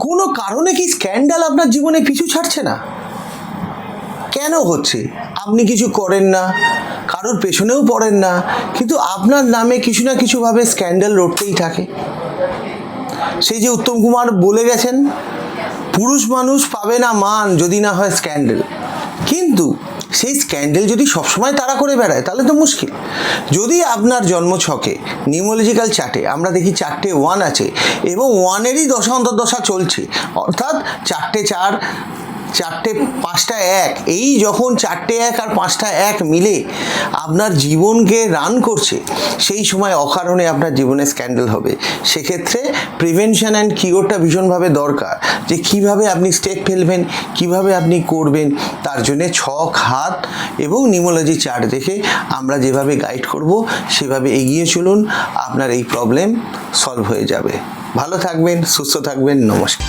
কোনো কারণে কি স্ক্যান্ডাল আপনার জীবনে পিছু ছাড়ছে না? কেন হচ্ছে? আপনি কিছু করেন না, কারোর পেছনেও পড়েন না, কিন্তু আপনার নামে কিছু না কিছুভাবে স্ক্যান্ডাল রটতেই থাকে। সেই যে উত্তম কুমার বলে গেছেন, পুরুষ মানুষ পাবে না মান যদি না হয় স্ক্যান্ডেল। কিন্তু সেই স্ক্যান্ডেল যদি সবসময় তাড়া করে বেড়ায় তাহলে তো মুশকিল। যদি আপনার জন্মছকে নিউমোলজিক্যাল চার্টে আমরা দেখি 4টে 1 আছে এবং 1-এরই দশা অন্তর্দশা চলছে, অর্থাৎ 4টে 4, 4টে 5টা 1, এই যখন 4টে 1 আর 5টা 1 মিলে আপনার জীবনকে রান করছে, সেই সময় অকারণে আপনার জীবনে স্ক্যান্ডেল হবে। সেক্ষেত্রে প্রিভেনশন অ্যান্ড কিওরটা ভীষণভাবে দরকার, যে কিভাবে আপনি স্টেপ ফেলবেন, কিভাবে আপনি করবেন। তার জন্যে ছক, হাত এবং নিউমোলজি চার্ট দেখে আমরা যেভাবে গাইড করব সেভাবে এগিয়ে চলুন, আপনার এই প্রবলেম সলভ হয়ে যাবে। ভালো থাকবেন, সুস্থ থাকবেন, নমস্কার।